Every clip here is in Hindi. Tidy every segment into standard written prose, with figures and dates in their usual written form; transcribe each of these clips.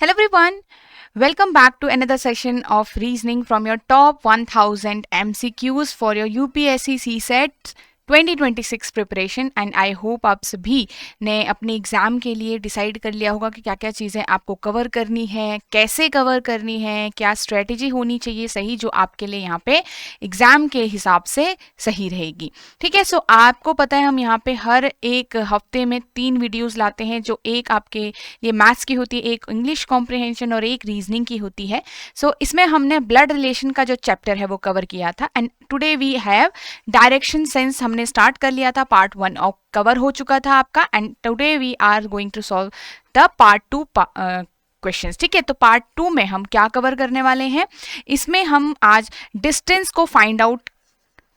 Hello everyone, welcome back to another session of reasoning from your top 1000 MCQs for your UPSC CSET 2026 preparation and I hope आप सभी ने अपने एग्ज़ाम के लिए डिसाइड कर लिया होगा कि क्या क्या चीज़ें आपको कवर करनी है, कैसे कवर करनी है, क्या स्ट्रेटजी होनी चाहिए सही जो आपके लिए यहाँ पे एग्ज़ाम के हिसाब से सही रहेगी। ठीक है, सो आपको पता है हम यहाँ पे हर एक हफ्ते में 3 वीडियोस लाते हैं, जो एक आपके लिए मैथ्स की होती है, एक इंग्लिश कॉम्प्रिहेंशन और एक रीजनिंग की होती है। सो इसमें हमने ब्लड रिलेशन का जो चैप्टर है वो कवर किया था and today we have direction sense हमने स्टार्ट कर लिया था, पार्ट 1 और कवर हो चुका था आपका and today we are going to solve the part 2 questions. ठीक है, तो पार्ट 2 में हम क्या कवर करने वाले हैं, इसमें हम आज डिस्टेंस को फाइंड आउट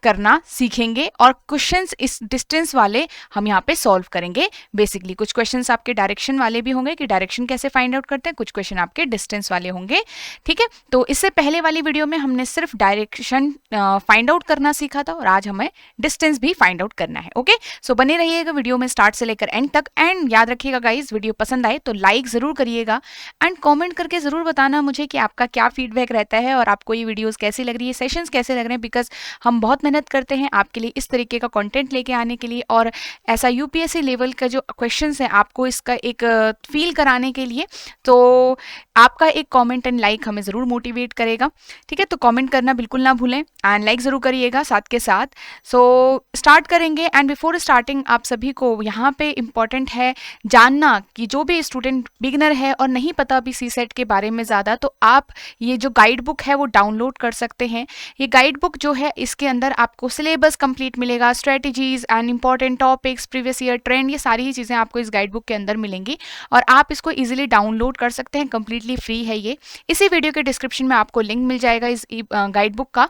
करना सीखेंगे और क्वेश्चंस इस डिस्टेंस वाले हम यहाँ पे सॉल्व करेंगे। बेसिकली कुछ क्वेश्चंस आपके डायरेक्शन वाले भी होंगे कि डायरेक्शन कैसे फाइंड आउट करते हैं, कुछ क्वेश्चन आपके डिस्टेंस वाले होंगे। ठीक है, तो इससे पहले वाली वीडियो में हमने सिर्फ डायरेक्शन फाइंड आउट करना सीखा था और आज हमें डिस्टेंस भी फाइंड आउट करना है। ओके, सो बने रहिएगा वीडियो में स्टार्ट से लेकर एंड तक एंड याद रखिएगा गाइज, वीडियो पसंद आए तो लाइक जरूर करिएगा एंड कॉमेंट करके जरूर बताना मुझे कि आपका क्या फीडबैक रहता है और आपको ये वीडियोज कैसी लग रही है, सेशंस कैसे लग रहे हैं, बिकॉज हम बहुत मेहनत करते हैं आपके लिए इस तरीके का कंटेंट लेके आने के लिए और ऐसा यूपीएससी लेवल का जो क्वेश्चंस है आपको इसका एक फील कराने के लिए। तो आपका एक कमेंट एंड लाइक हमें ज़रूर मोटिवेट करेगा। ठीक है, तो कमेंट करना बिल्कुल ना भूलें एंड लाइक ज़रूर करिएगा साथ के साथ। सो स्टार्ट करेंगे एंड बिफोर स्टार्टिंग आप सभी को यहाँ पे इम्पॉर्टेंट है जानना कि जो भी स्टूडेंट बिगनर है और नहीं पता अभी सीसेट के बारे में ज़्यादा, तो आप ये जो गाइड बुक है वो डाउनलोड कर सकते हैं। ये गाइड बुक जो है इसके अंदर आपको सिलेबस कंप्लीट मिलेगा, strategies and important topics, previous year trend, ये सारी ही चीज़ें आपको इस गाइड बुक के अंदर मिलेंगी और आप इसको इजीली डाउनलोड कर सकते हैं। कंप्लीटली फ्री है ये। इसी वीडियो के डिस्क्रिप्शन में आपको लिंक मिल जाएगा इस गाइड बुक का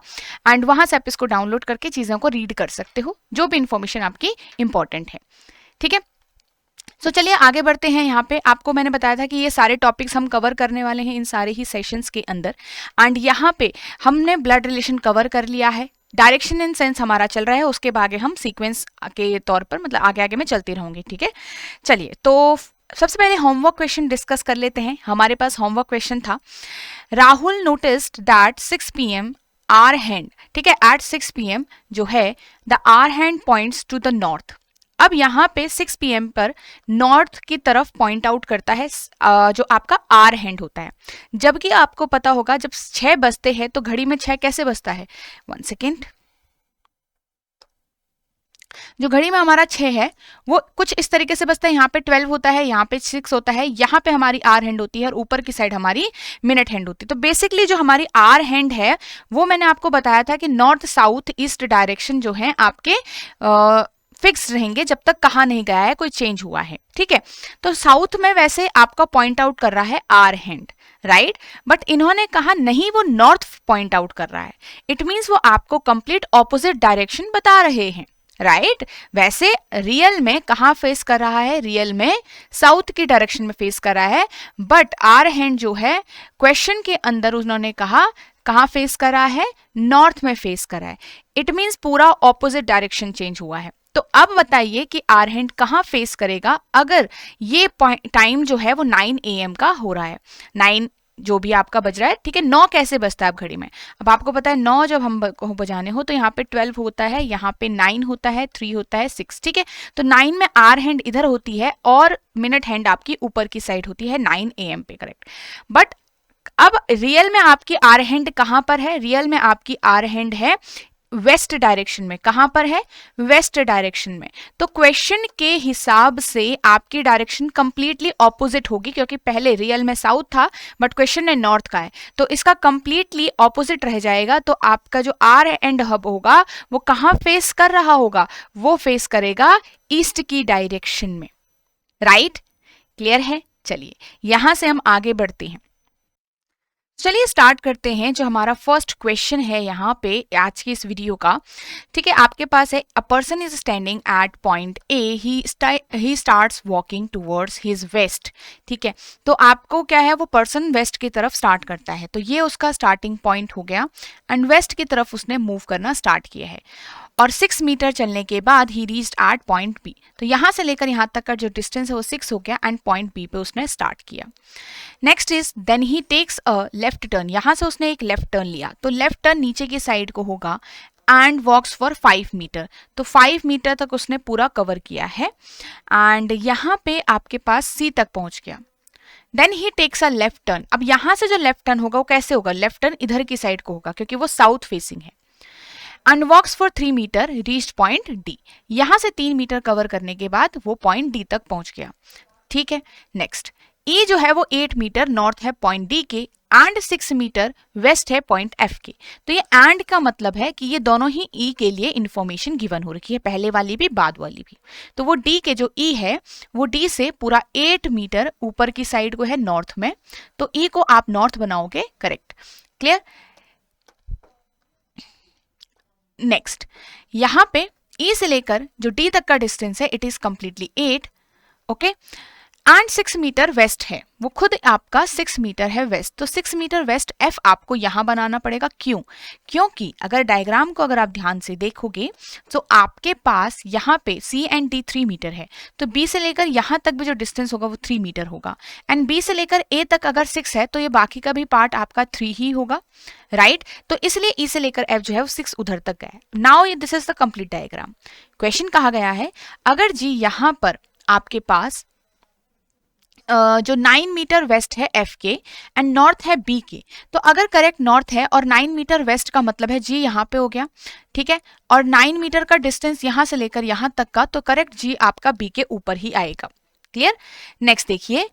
एंड वहां से आप इसको डाउनलोड करके चीज़ों को रीड कर सकते हो, जो भी इंफॉर्मेशन आपकी इंपॉर्टेंट है। ठीक है, सो चलिए आगे बढ़ते हैं। यहाँ पे आपको मैंने बताया था कि ये सारे टॉपिक्स हम कवर करने वाले हैं इन सारे ही सेशंस के अंदर एंड यहाँ पे हमने ब्लड रिलेशन कवर कर लिया है, डायरेक्शन एंड सेंस हमारा चल रहा है, उसके आगे हम सीक्वेंस के तौर पर मतलब आगे आगे में चलती रहूंगी। ठीक है, चलिए तो सबसे पहले होमवर्क क्वेश्चन डिस्कस कर लेते हैं। हमारे पास होमवर्क क्वेश्चन था, Rahul noticed that 6 PM hour hand, ठीक है, एट 6 PM जो है the hour hand points to the north. अब यहाँ पे 6 PM पर नॉर्थ की तरफ पॉइंट आउट करता है जो आपका आर हैंड होता है, जबकि आपको पता होगा जब 6 बजते हैं तो घड़ी में 6 कैसे बजता है, 1 सेकेंड, जो घड़ी में हमारा 6 है वो कुछ इस तरीके से बजता है। यहाँ पे 12 होता है, यहाँ पे 6 होता है, यहाँ पे हमारी आर हैंड होती है और ऊपर की साइड हमारी मिनट हैंड होती है। तो बेसिकली जो हमारी आर हैंड है वो मैंने आपको बताया था कि नॉर्थ साउथ ईस्ट डायरेक्शन जो है आपके फिक्स रहेंगे जब तक कहा नहीं गया है कोई चेंज हुआ है। ठीक है, तो साउथ में वैसे आपका पॉइंट आउट कर रहा है आर हैंड, राइट, बट इन्होंने कहा नहीं वो नॉर्थ पॉइंट आउट कर रहा है। इट मींस वो आपको कंप्लीट ऑपोजिट डायरेक्शन बता रहे हैं, राइट। वैसे रियल में कहाँ फेस कर रहा है, रियल में साउथ की डायरेक्शन में फेस कर रहा है, बट आर हैंड जो है क्वेश्चन के अंदर उन्होंने कहा कहाँ फेस कर रहा है, नॉर्थ में फेस कर रहा है। इट मींस पूरा ऑपोजिट डायरेक्शन चेंज हुआ है। तो अब बताइए कि आर हैंड कहाँ फेस करेगा अगर ये टाइम जो है वो 9 AM का हो रहा है, 9 जो भी आपका बज रहा है। ठीक है, 9 कैसे बजता है अब घड़ी में, अब आपको पता है 9 जब हम बजाने हो तो यहाँ पे 12 होता है, यहाँ पे 9 होता है, 3 होता है, 6। ठीक है, तो 9 में आर हैंड इधर होती है और मिनट हैंड आपकी ऊपर की साइड होती है 9 AM पे, करेक्ट। बट अब रियल में आपकी आर हैंड कहाँ पर है, रियल में आपकी आर हैंड है वेस्ट डायरेक्शन में। कहां पर है, वेस्ट डायरेक्शन में। तो क्वेश्चन के हिसाब से आपकी डायरेक्शन कंप्लीटली ऑपोजिट होगी, क्योंकि पहले रियल में साउथ था बट क्वेश्चन ने नॉर्थ का है, तो इसका कंप्लीटली ऑपोजिट रह जाएगा। तो आपका जो आर एंड हब होगा वो कहां फेस कर रहा होगा, वो फेस करेगा ईस्ट की डायरेक्शन में, राइट। क्लियर है, चलिए यहां से हम आगे बढ़ते हैं। चलिए स्टार्ट करते हैं। जो हमारा फर्स्ट क्वेश्चन है यहाँ पे आज की इस वीडियो का, ठीक है, आपके पास है a person is standing at point A, he starts walking towards his west. ठीक है, तो आपको क्या है, वो पर्सन वेस्ट की तरफ स्टार्ट करता है, तो ये उसका स्टार्टिंग पॉइंट हो गया एंड वेस्ट की तरफ उसने मूव करना स्टार्ट किया है। और 6 मीटर चलने के बाद he reached at point B. तो यहाँ से लेकर यहाँ तक का जो डिस्टेंस है वो 6 हो गया एंड पॉइंट बी पे उसने स्टार्ट किया। Next is then he takes a left turn, यहाँ से उसने एक लेफ्ट टर्न लिया, तो लेफ्ट टर्न नीचे की साइड को होगा एंड वॉक्स फॉर 5 मीटर, तो 5 मीटर तक उसने पूरा कवर किया है एंड यहाँ पे आपके पास सी तक पहुंच गया। Then he takes a left turn, अब यहाँ से जो लेफ्ट टर्न होगा वो कैसे होगा, लेफ्ट टर्न इधर की साइड को होगा क्योंकि वो साउथ फेसिंग है। And walks for 3 metre reached point D, यहाँ से 3 मीटर कवर करने के बाद वो पॉइंट डी तक पहुंच गया। ठीक है, नेक्स्ट ई जो है वो 8 मीटर नॉर्थ है पॉइंट डी के एंड 6 मीटर वेस्ट है पॉइंट एफ के। तो ये एंड का मतलब है कि ये दोनों ही ई के लिए इंफॉर्मेशन गिवन हो रखी है, पहले वाली भी बाद वाली भी। तो वो डी के जो ई है वो डी से पूरा 8 मीटर ऊपर की साइड को है नॉर्थ में, तो ई को आप नॉर्थ बनाओगे, करेक्ट, क्लियर। नेक्स्ट यहां पे ई से लेकर जो डी तक का डिस्टेंस है it is completely 8, okay, and 6 metre west है, वो खुद आपका 6 मीटर है वेस्ट, तो 6 मीटर वेस्ट एफ आपको यहां बनाना पड़ेगा। क्यों? क्योंकि अगर डायग्राम को अगर आप ध्यान से देखोगे तो आपके पास यहाँ पे सी एंड डी 3 मीटर है, तो बी से लेकर यहाँ तक भी जो डिस्टेंस होगा वो 3 मीटर होगा एंड बी से लेकर ए तक अगर 6 है तो ये बाकी का भी पार्ट आपका 3 ही होगा, राइट। तो इसलिए ई से लेकर एफ जो है वो 6 उधर तक गया है। Now this is the complete diagram. Question कहा गया है अगर जी यहाँ पर आपके पास जो 9 मीटर वेस्ट है एफ के एंड नॉर्थ है बी के, तो अगर करेक्ट नॉर्थ है और 9 मीटर वेस्ट का मतलब है जी यहाँ पे हो गया, ठीक है, और 9 मीटर का डिस्टेंस यहाँ से लेकर यहाँ तक का, तो करेक्ट जी आपका बी के ऊपर ही आएगा, क्लियर। नेक्स्ट देखिए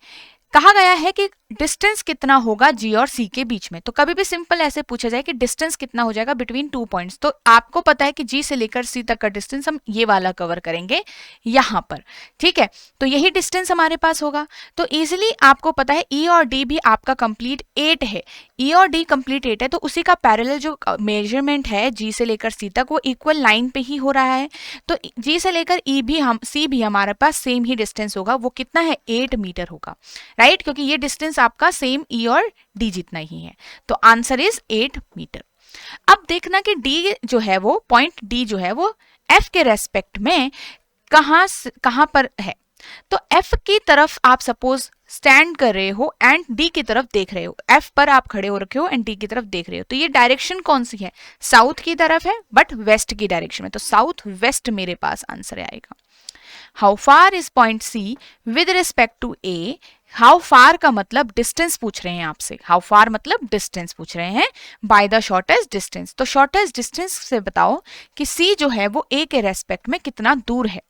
कहा गया है कि डिस्टेंस कितना होगा जी और सी के बीच में, तो कभी भी सिंपल ऐसे पूछा जाए कि डिस्टेंस कितना हो जाएगा बिटवीन 2 पॉइंट्स, तो आपको पता है कि जी से लेकर सी तक का डिस्टेंस हम ये वाला कवर करेंगे यहां पर, ठीक है, तो यही डिस्टेंस हमारे पास होगा। तो इजीली आपको पता है ई और डी भी आपका कंप्लीट 8 है, ई और डी कंप्लीट 8 है, तो उसी का पैरेलल जो मेजरमेंट है जी से लेकर सी तक वो इक्वल लाइन पे ही हो रहा है, तो जी से लेकर ई भी हम सी भी हमारे पास सेम ही डिस्टेंस होगा, वो कितना है 8 मीटर होगा, राइट, क्योंकि ये डिस्टेंस आपका सेम ई और डी जितना ही है, तो आंसर इज 8 मीटर। अब देखना कि डी जो है वो पॉइंट डी जो है वो एफ के रेस्पेक्ट में कहां पर है, तो एफ की तरफ आप सपोज स्टैंड कर रहे हो एंड डी की तरफ देख रहे हो, एफ पर आप खड़े हो रखे हो एंड डी की तरफ देख रहे हो, तो ये डायरेक्शन कौन सी है, साउथ की तरफ है बट वेस्ट की डायरेक्शन में, तो साउथ वेस्ट मेरे पास आंसर आएगा। How far is point C with respect to A, how far का मतलब डिस्टेंस पूछ रहे हैं आपसे, हाउ फार मतलब डिस्टेंस पूछ रहे हैं बाय द शॉर्टेस्ट डिस्टेंस, तो शॉर्टेस्ट डिस्टेंस से बताओ कि सी जो है वो ए के रेस्पेक्ट में कितना दूर है,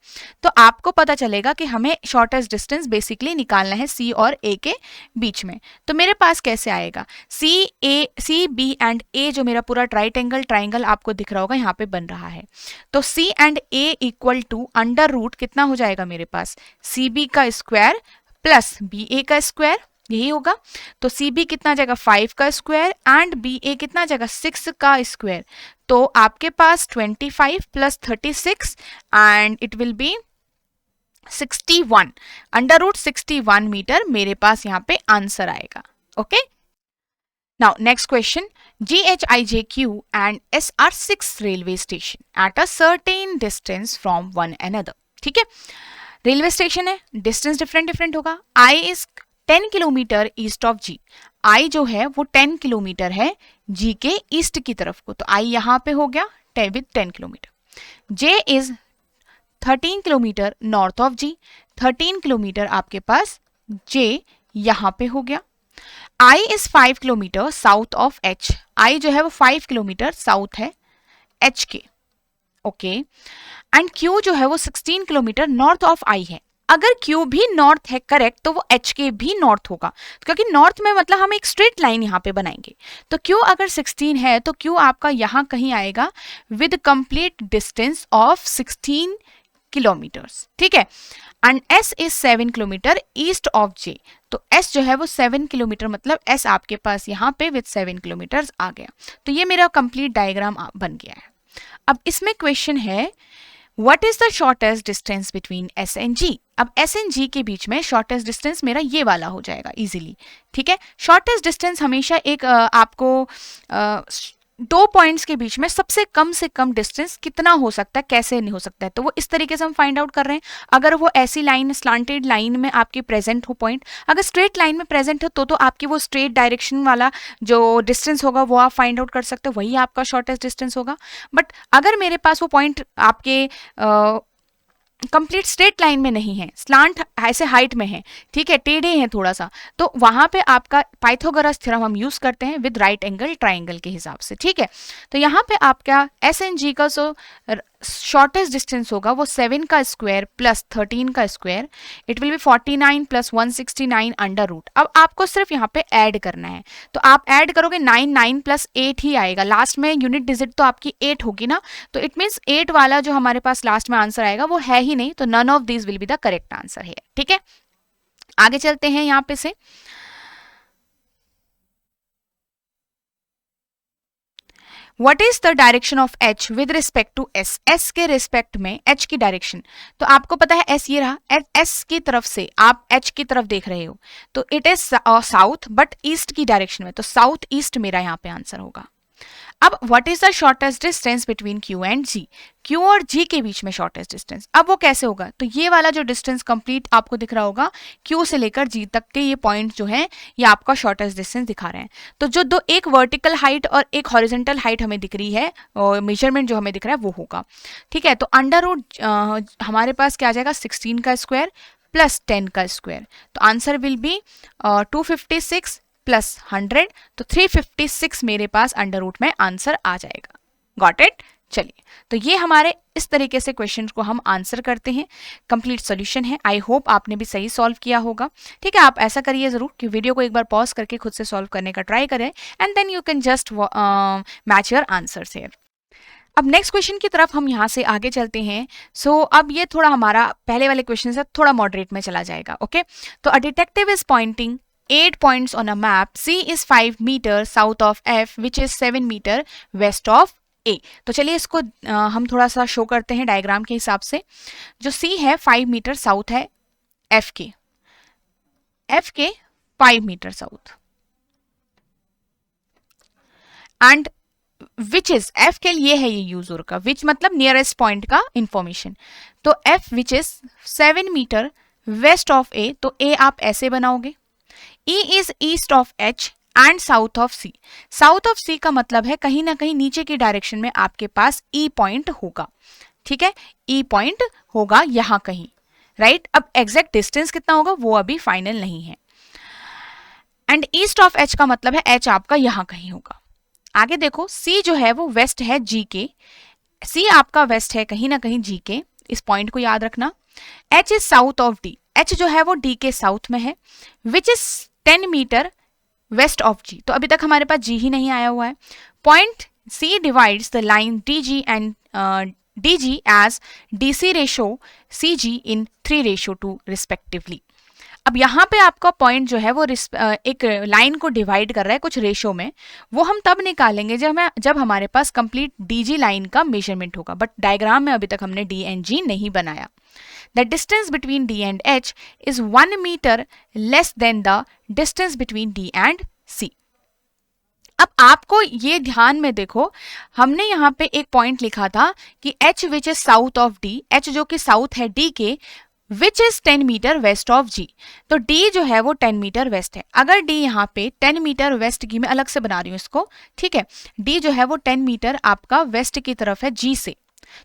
तो आपको पता चलेगा कि हमें शॉर्टेस्ट डिस्टेंस बेसिकली निकालना है सी और ए के बीच में, तो मेरे पास कैसे आएगा, सी बी एंड ए जो मेरा पूरा ट्राइंगल आपको दिख रहा होगा यहाँ पे बन रहा है, तो C and A equal to under root कितना हो जाएगा मेरे पास, सी बी का स्क्वायर प्लस बी ए का स्क्वायर, यही होगा, तो सी बी कितना जाएगा 5 का स्क्वायर एंड बी ए कितना जाएगा 6 का स्क्वायर, तो आपके पास 25 plus 36 and it will be 61, under root 61 metre मेरे पास यहाँ पे आंसर आएगा, okay. Now next question, GHIJQ and SR6 railway station at a certain distance from one another, ठीक है, रेलवे स्टेशन है, डिस्टेंस डिफरेंट होगा, I is 10 kilometre east of G, I जो है वो 10 किलोमीटर है जी के ईस्ट की तरफ को, तो आई यहाँ पे हो गया 10 kilometre, J is 13 kilometre north of G, 13 kilometre आपके पास जे यहाँ पे हो गया, I is 5 kilometre south of H, I जो है वो 5 किलोमीटर साउथ है एच के, ओके, एंड क्यू जो है वो 16 किलोमीटर नॉर्थ ऑफ आई है, अगर क्यू भी नॉर्थ है करेक्ट तो वो एच के भी नॉर्थ होगा, क्योंकि नॉर्थ में मतलब हम एक स्ट्रेट लाइन यहाँ पे बनाएंगे, तो क्यू अगर 16 है तो क्यू आपका यहाँ कहीं आएगा with complete distance of 16 kilometres, ठीक है, and S is 7 kilometre east of J, तो एस जो है वो 7 किलोमीटर मतलब एस आपके पास यहाँ पे विद 7 किलोमीटर आ गया, तो ये मेरा कंप्लीट डायग्राम बन गया है। अब इसमें क्वेश्चन है what is the shortest distance between S and G, अब एस एंड जी के बीच में शॉर्टेस्ट डिस्टेंस मेरा ये वाला हो जाएगा इजीली, ठीक है, शॉर्टेस्ट डिस्टेंस हमेशा एक आपको दो पॉइंट्स के बीच में सबसे कम से कम डिस्टेंस कितना हो सकता है, कैसे नहीं हो सकता है, तो वो इस तरीके से हम फाइंड आउट कर रहे हैं। अगर वो ऐसी लाइन, स्लांटेड लाइन में आपकी प्रेजेंट हो पॉइंट, अगर स्ट्रेट लाइन में प्रेजेंट हो तो आपकी वो स्ट्रेट डायरेक्शन वाला जो डिस्टेंस होगा वो आप फाइंड आउट कर सकते हो, वही आपका शॉर्टेस्ट डिस्टेंस होगा। बट अगर मेरे पास वो पॉइंट आपके कंप्लीट स्ट्रेट लाइन में नहीं है, स्लांट ऐसे हाइट में है, ठीक है, टेढ़े हैं थोड़ा सा, तो वहां पे आपका पाइथागोरस थ्योरम हम यूज करते हैं विद राइट एंगल ट्राइंगल के हिसाब से, ठीक है। तो यहाँ पे आपका एस एन जी का जो शॉर्टेस्ट डिस्टेंस होगा वो 7 का स्क्वायर प्लस 13 का square, it will be 49 plus 169 under root. अब आपको सिर्फ यहाँ पे ऐड करना है, तो आप ऐड करोगे 9, 9 प्लस 8 ही आएगा, लास्ट में यूनिट डिजिट तो आपकी 8 होगी ना, तो इट मीन्स 8 वाला जो हमारे पास लास्ट में आंसर आएगा वो है ही नहीं, तो none of this will be the correct answer है, ठीक है। आगे चलते हैं यहाँ पे से। What is the direction of H with respect to S? S के रिस्पेक्ट में H की डायरेक्शन, तो आपको पता है S ये रहा, S की तरफ से आप H की तरफ देख रहे हो, तो it is south but east की डायरेक्शन में, तो साउथ ईस्ट मेरा यहाँ पे आंसर होगा। अब what is the shortest distance between Q and G? Q और G के बीच में शॉर्टेस्ट डिस्टेंस, अब वो कैसे होगा, तो ये वाला जो डिस्टेंस कंप्लीट आपको दिख रहा होगा Q से लेकर G तक के ये पॉइंट जो है ये आपका शॉर्टेस्ट डिस्टेंस दिखा रहे हैं। तो जो दो, एक वर्टिकल हाइट और एक हॉरिजॉन्टल हाइट हमें दिख रही है, और मेजरमेंट जो हमें दिख रहा है वो होगा, ठीक है। तो अंडर रूट हमारे पास क्या आ जाएगा, 16 का स्क्वायर प्लस 10 का स्क्वायर, तो आंसर विल बी 256 प्लस 100, तो 356 मेरे पास अंडर रूट में आंसर आ जाएगा। Got it? चलिए, तो ये हमारे इस तरीके से क्वेश्चन को हम आंसर करते हैं, कंप्लीट सॉल्यूशन है। आई होप आपने भी सही सॉल्व किया होगा, ठीक है। आप ऐसा करिए जरूर कि वीडियो को एक बार पॉज करके खुद से सॉल्व करने का ट्राई करें, and then you can just match your answers here. अब नेक्स्ट क्वेश्चन की तरफ हम यहाँ से आगे चलते हैं। सो अब ये थोड़ा हमारा पहले वाले क्वेश्चन से थोड़ा मॉडरेट में चला जाएगा, ओके। तो अ detective is pointing 8 points on a map. C is 5 meter south of F, which is 7 meter west of A. तो चलिए इसको हम थोड़ा सा शो करते हैं डायग्राम के हिसाब से। जो C है 5 मीटर साउथ है F के, F के 5 metre south, and which is, F के लिए है ये यूजर का, विच मतलब नियरेस्ट पॉइंट का इंफॉर्मेशन, तो F which is 7 metre west of A, तो A आप ऐसे बनाओगे, E is east of H and south of C. South of C का मतलब है कहीं ना कहीं नीचे की डायरेक्शन में आपके पास E पॉइंट होगा, ठीक है, E पॉइंट होगा यहां कहीं, राइट। अब एग्जैक्ट डिस्टेंस कितना होगा वो अभी फाइनल नहीं है, एंड ईस्ट ऑफ H का मतलब है H आपका यहां कहीं होगा। आगे देखो, C जो है वो वेस्ट है G के, C आपका वेस्ट है कहीं ना कहीं G के, इस पॉइंट को याद रखना। H is south of D, H जो है वो D के साउथ में है, which is 10 metre west of G, तो अभी तक हमारे पास G ही नहीं आया हुआ है। Point C divides the line DG and DG as DC ratio CG in 3:2 respectively. अब यहाँ पे आपका पॉइंट जो है वो एक लाइन को डिवाइड कर रहा है कुछ रेशो में, वो हम तब निकालेंगे जब हमारे पास कंप्लीट DG लाइन का मेजरमेंट होगा, बट डायग्राम में अभी तक हमने D एंड G नहीं बनाया। The distance between D and H is 1 meter less than the distance between D and C. अब आपको ये ध्यान में देखो, हमने यहाँ पे एक पॉइंट लिखा था कि H which is south of D, H जो कि साउथ है D के, which is 10 metre west of G, तो D जो है वो 10 मीटर वेस्ट है। अगर D यहाँ पे 10 मीटर वेस्ट की, मैं अलग से बना रही हूँ इसको, ठीक है, D जो है वो 10 मीटर आपका वेस्ट की तरफ है G से,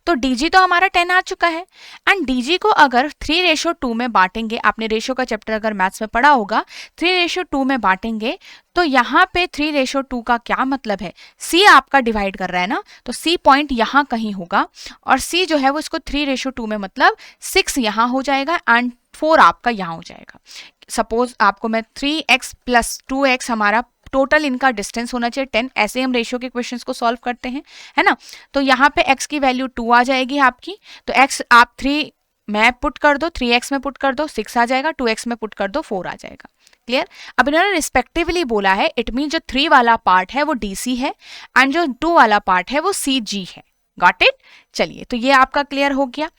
तो DG तो हमारा 10 आ चुका है, एंड DG को अगर 3:2 में बांटेंगे, आपने रेशो का चैप्टर अगर मैथ्स में पढ़ा होगा, 3:2 में बांटेंगे, तो यहाँ पे 3:2 का क्या मतलब है, C आपका डिवाइड कर रहा है ना, तो C पॉइंट यहाँ कहीं होगा, और C जो है वो इसको 3:2 में मतलब 6 यहाँ हो जाएगा एंड 4 आपका यहाँ हो जाएगा। सपोज आपको मैं 3x प्लस 2x हमारा टोटल इनका डिस्टेंस होना चाहिए 10, ऐसे हम रेशियो के क्वेश्चंस को सॉल्व करते हैं, है ना। तो यहाँ पे x की वैल्यू 2 आ जाएगी आपकी, तो x आप 3 में पुट कर दो, 3x में पुट कर दो 6 आ जाएगा, 2x में पुट कर दो 4 आ जाएगा। क्लियर? अब इन्होंने रिस्पेक्टिवली बोला है, इट मीन जो 3 वाला पार्ट है वो DC है एंड जो 2 वाला पार्ट है वो CG है। Got it. चलिए, तो ये आपका क्लियर हो गया।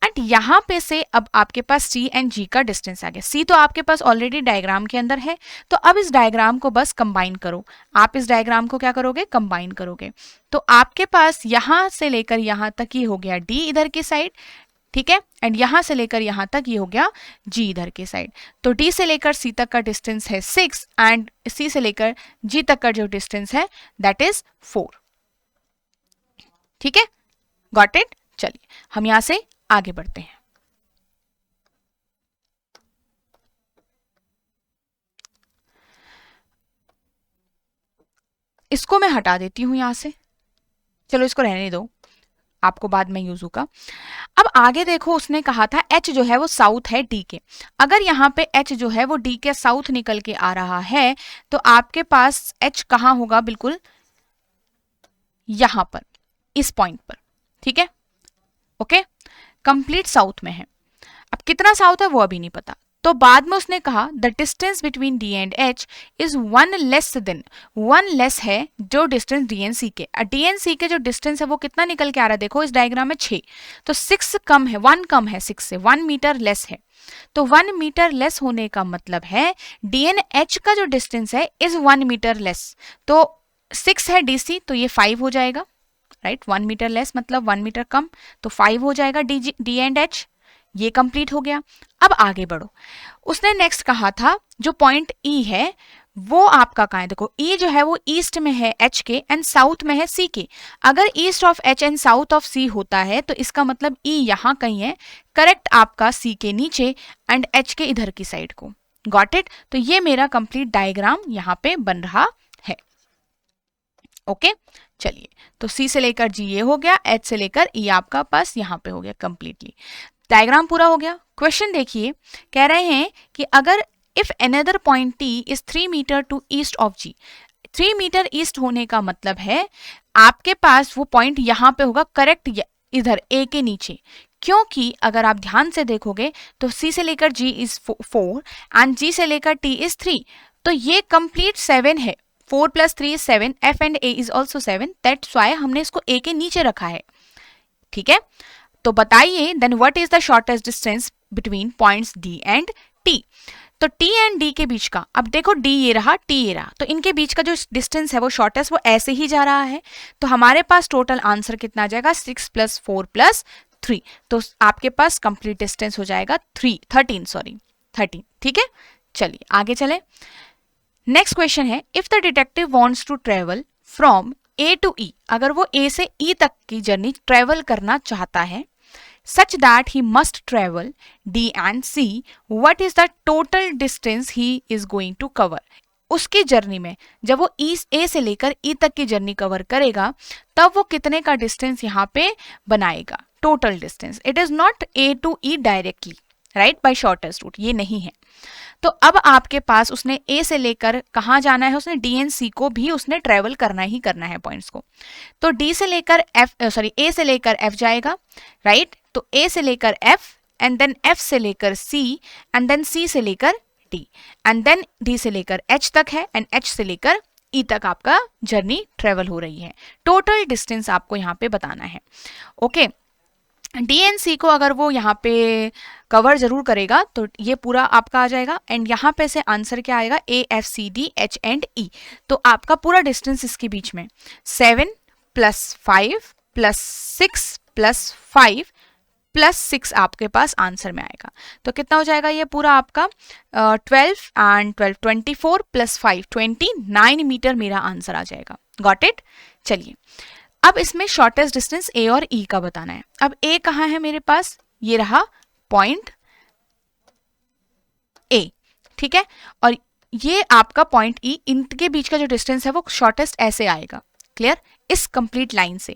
एंड यहाँ पे से अब आपके पास सी एंड जी का डिस्टेंस आ गया। सी तो आपके पास ऑलरेडी डायग्राम के अंदर है, तो अब इस डायग्राम को बस कंबाइन करो। आप इस डायग्राम को क्या करोगे, कंबाइन करोगे। तो आपके पास यहाँ से लेकर यहाँ तक ये हो गया डी इधर की साइड, ठीक है, एंड यहां से लेकर यहां तक ये हो गया जी इधर की साइड। तो डी से लेकर सी तक का डिस्टेंस है 6 एंड सी से लेकर जी तक का जो डिस्टेंस है दैट इज 4। ठीक है, गॉट इट। चलिए हम यहां से आगे बढ़ते हैं। इसको मैं हटा देती हूं यहां से, चलो इसको रहने दो, आपको बाद में यूज होगा। अब आगे देखो, उसने कहा था H जो है वो साउथ है D के। अगर यहाँ पे H जो है वो D के साउथ निकल के आ रहा है तो आपके पास H कहाँ होगा, बिल्कुल यहां पर, इस पॉइंट पर। ठीक है, ओके, कंप्लीट साउथ में है। अब कितना साउथ है वो अभी नहीं पता। तो बाद में उसने कहा the distance between D and H is 1 less than, 1 less है जो डिस्टेंस डी एंड सी के। डी एंड सी के जो डिस्टेंस है वो कितना निकल के आ रहा है, देखो इस डायग्राम में 6, तो 6 कम है, 1 कम है 6 से, 1 मीटर लेस है। तो 1 मीटर लेस होने का मतलब है डी एंड एच का जो डिस्टेंस है इज 1 मीटर लेस। तो 6 है डी सी, तो ये 5 हो जाएगा, राइट। 1 मीटर लेस मतलब 1 मीटर कम, तो 5 हो जाएगा डी एंड एच। ये कंप्लीट हो गया। अब आगे बढ़ो, उसने नेक्स्ट कहा था जो पॉइंट ई है वो आपका कहाँ है, देखो ई जो है वो ईस्ट में है एच के एंड साउथ में है सी के। अगर east of H and south of C होता है तो इसका मतलब ई यहाँ कहीं है, करेक्ट आपका सी के नीचे एंड एच के इधर की साइड को। Got it. तो ये मेरा कंप्लीट डायग्राम यहाँ पे बन रहा है। ओके, चलिए, तो सी से लेकर जी ये हो गया, एच से लेकर ई आपका पास यहाँ पे हो गया कंप्लीटली। डायग्राम पूरा हो गया। क्वेश्चन देखिए, कह रहे हैं कि अगर if another point T is 3 metre to east of G, 3 metre east होने का मतलब है आपके पास वो पॉइंट यहां पे होगा, करेक्ट इधर ए के नीचे। क्योंकि अगर आप ध्यान से देखोगे तो सी से लेकर जी इज 4 एंड जी से लेकर टी इज 3, तो ये कंप्लीट 7 है। 4 + 3 is 7, F and A is also 7, that's why हमने इसको ए के नीचे रखा है। ठीक है, तो बताइए then what is the shortest distance between points D and T. तो टी एंड डी के बीच का, अब देखो डी ये रहा, टी ये रहा, तो इनके बीच का जो डिस्टेंस है वो शॉर्टेस्ट वो ऐसे ही जा रहा है। तो हमारे पास टोटल आंसर कितना आ जाएगा, 6 + 4 + 3, तो आपके पास कंप्लीट डिस्टेंस हो जाएगा 13। ठीक है, चलिए आगे चले। नेक्स्ट क्वेश्चन है, if the detective wants to travel from A to E, अगर वो ए से ई तक की जर्नी ट्रेवल करना चाहता है, such that he must travel D and C, what is the total distance he is going to cover? उसकी जर्नी में जब वो ए से लेकर ई तक की जर्नी कवर करेगा तब वो कितने का डिस्टेंस यहाँ पे बनाएगा, total distance. It is not A to E directly, right, by shortest route, ये नहीं है। तो अब आपके पास उसने ए से लेकर कहाँ जाना है, उसने डी एंड सी को भी उसने ट्रेवल करना ही करना है पॉइंट्स को। तो डी से लेकर एफ, सॉरी ए से लेकर एफ जाएगा, राइट। तो ए से लेकर एफ एंड देन एफ से लेकर सी एंड देन सी से लेकर डी एंड देन डी से लेकर एच तक है एंड एच से लेकर ई तक आपका जर्नी ट्रेवल हो रही है। टोटल डिस्टेंस आपको यहाँ पे बताना है। ओके, डी एन सी को अगर वो यहाँ पे कवर जरूर करेगा तो ये पूरा आपका आ जाएगा एंड यहाँ पे से आंसर क्या आएगा, A F C D H and E. तो आपका पूरा डिस्टेंस इसके बीच में 7 + 5 + 6 + 5 + 6 आपके पास आंसर में आएगा। तो कितना हो जाएगा ये पूरा आपका 12 एंड 12 24 + 5 29 मीटर मेरा आंसर आ जाएगा। Got it. चलिए अब इसमें शॉर्टेस्ट डिस्टेंस ए और ई का बताना है। अब ए कहाँ है मेरे पास, ये रहा पॉइंट ए, ठीक है, और ये आपका पॉइंट ई, इनके बीच का जो डिस्टेंस है वो शॉर्टेस्ट ऐसे आएगा, क्लियर, इस कंप्लीट लाइन से।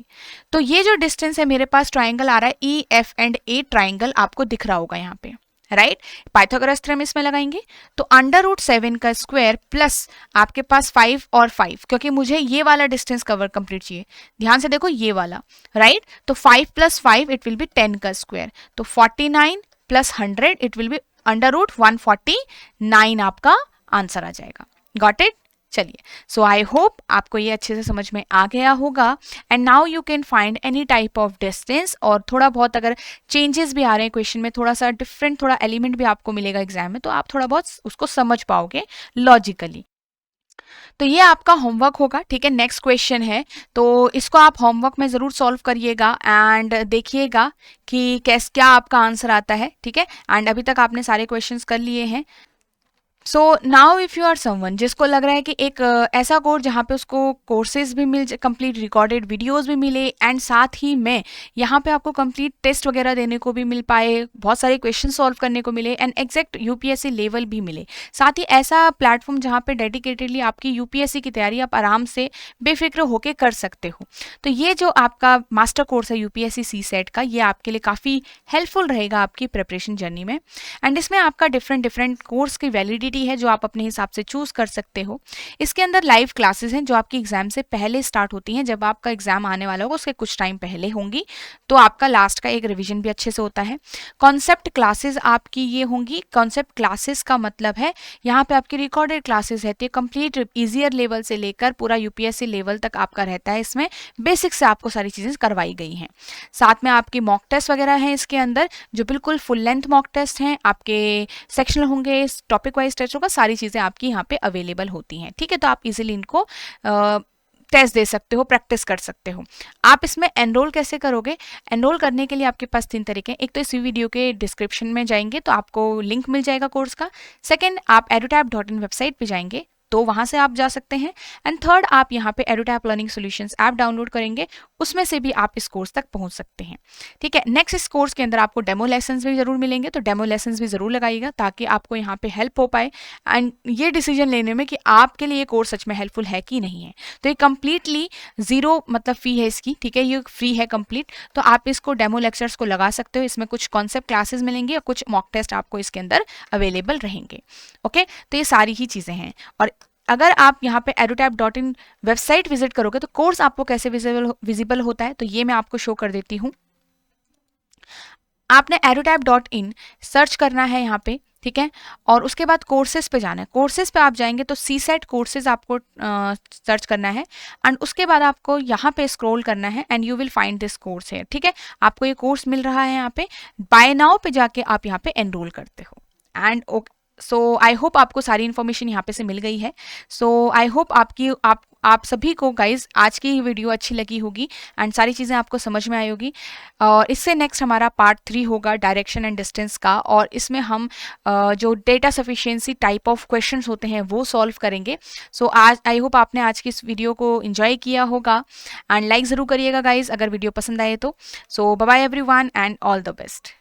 तो ये जो डिस्टेंस है मेरे पास ट्राइंगल आ रहा है E F and A triangle, आपको दिख रहा होगा यहाँ पे, राइट। पाइथागोरस थ्योरम इसमें लगाएंगे तो √7 का स्क्वायर प्लस आपके पास 5 और 5, क्योंकि मुझे ये वाला डिस्टेंस कवर कंप्लीट चाहिए, ध्यान से देखो ये वाला, राइट। तो 5 + 5 इट विल बी 10 का स्क्वायर, तो 49 + 100 इट विल बी √149 आपका आंसर आ जाएगा। Got it. चलिए, सो आई होप आपको ये अच्छे से समझ में आ गया होगा and now you can find any type of distance, और थोड़ा बहुत अगर चेंजेस भी आ रहे हैं क्वेश्चन में, थोड़ा सा डिफरेंट थोड़ा एलिमेंट भी आपको मिलेगा एग्जाम में, तो आप थोड़ा बहुत उसको समझ पाओगे लॉजिकली। तो ये आपका होमवर्क होगा, ठीक है। नेक्स्ट क्वेश्चन है, तो इसको आप होमवर्क में ज़रूर सॉल्व करिएगा एंड देखिएगा कि क्या आपका आंसर आता है, ठीक है। एंड अभी तक आपने सारे क्वेश्चंस कर लिए हैं। So now if you are someone जिसको लग रहा है कि एक ऐसा कोर्स जहाँ पे उसको कोर्सेज भी मिल, कंप्लीट रिकॉर्डेड वीडियोस भी मिले एंड साथ ही में यहाँ पे आपको कंप्लीट टेस्ट वगैरह देने को भी मिल पाए, बहुत सारे क्वेश्चन सॉल्व करने को मिले एंड एग्जैक्ट यूपीएससी लेवल भी मिले, साथ ही ऐसा प्लेटफॉर्म जहाँ पे डेडिकेटेडली आपकी यूपीएससी की तैयारी आप आराम से बेफिक्र होकर कर सकते हो, तो ये जो आपका मास्टर कोर्स है यूपीएससी सीसेट का, ये आपके लिए काफ़ी हेल्पफुल रहेगा आपकी प्रिपरेशन जर्नी में। एंड इसमें आपका डिफरेंट कोर्स की वैलिडिटी है जो आप अपने हिसाब से चूज कर सकते हो। इसके अंदर लाइव क्लासेस हैं जो आपकी एग्जाम से पहले स्टार्ट होती हैं, जब आपका एग्जाम आने वाला होगा उसके कुछ टाइम पहले होंगी, तो आपका लास्ट का एक रिवीजन भी अच्छे से होता है। कॉन्सेप्ट क्लासेस आपकी ये होंगी, कॉन्सेप्ट क्लासेस का मतलब है यहाँ पे आपकी रिकॉर्डेड क्लासेस रहती है, कंप्लीट ईजियर लेवल से लेकर पूरा यूपीएससी लेवल तक आपका रहता है, इसमें बेसिक से आपको सारी चीजें करवाई गई हैं। साथ में आपकी मॉक टेस्ट वगैरह हैं इसके अंदर, जो बिल्कुल फुल लेंथ मॉक टेस्ट हैं, आपके सेक्शनल होंगे, टॉपिक वाइज टेस्ट होगा, सारी चीज़ें आपकी यहाँ पे अवेलेबल होती हैं, ठीक है। तो आप इजीली इनको टेस्ट दे सकते हो, प्रैक्टिस कर सकते हो। आप इसमें एनरोल कैसे करोगे? एनरोल करने के लिए आपके पास 3 तरीके हैं। एक तो इस वीडियो के डिस्क्रिप्शन में जाएंगे तो आपको लिंक मिल जाएगा कोर्स का। सेकंड, आप edutap.in वेबसाइट पे जाएंगे तो वहाँ से आप जा सकते हैं। एंड थर्ड, आप यहाँ पे edutap learning solutions app download करेंगे, उसमें से भी आप इस कोर्स तक पहुँच सकते हैं, ठीक है। नेक्स्ट, इस कोर्स के अंदर आपको डेमो लेसन्स भी जरूर मिलेंगे, तो डेमो लेसन्स भी जरूर लगाइएगा ताकि आपको यहाँ पे हेल्प हो पाए एंड ये डिसीजन लेने में कि आपके लिए ये कोर्स सच में हेल्पफुल है कि नहीं है। तो ये कम्प्लीटली जीरो मतलब फी है इसकी, ठीक है, ये फ्री है कंप्लीट। तो आप इसको डेमो लेक्चर्स को लगा सकते हो, इसमें कुछ कॉन्सेप्ट क्लासेस मिलेंगे और कुछ मॉक टेस्ट आपको इसके अंदर अवेलेबल रहेंगे, ओके। तो ये सारी ही चीज़ें हैं। और अगर आप यहाँ पे edutap.in वेबसाइट विजिट करोगे तो कोर्स आपको कैसे विजिबल होता है, तो ये मैं आपको शो कर देती हूँ। आपने edutap.in सर्च करना है यहाँ पे, ठीक है, और उसके बाद कोर्सेज पे जाना है। कोर्सेज पे आप जाएंगे तो सीसेट कोर्सेज आपको सर्च करना है एंड उसके बाद आपको यहाँ पे स्क्रॉल करना है and you will find this course है, ठीक है। आपको ये कोर्स मिल रहा है यहाँ पे, बाय नाउ पे जाके आप यहाँ पे एनरोल करते हो एंड सो आई होप आपको सारी इन्फॉर्मेशन यहाँ पे से मिल गई है। सो आई होप आप सभी को गाइज आज की वीडियो अच्छी लगी होगी एंड सारी चीज़ें आपको समझ में आई होगी। और इससे नेक्स्ट हमारा पार्ट 3 होगा डायरेक्शन एंड डिस्टेंस का, और इसमें हम जो data sufficiency type of questions होते हैं वो सॉल्व करेंगे। सो आज आई होप आपने आज की इस वीडियो को एंजॉय किया होगा एंड लाइक ज़रूर करिएगा गाइज अगर वीडियो पसंद आए तो। So bye bye everyone and all the best.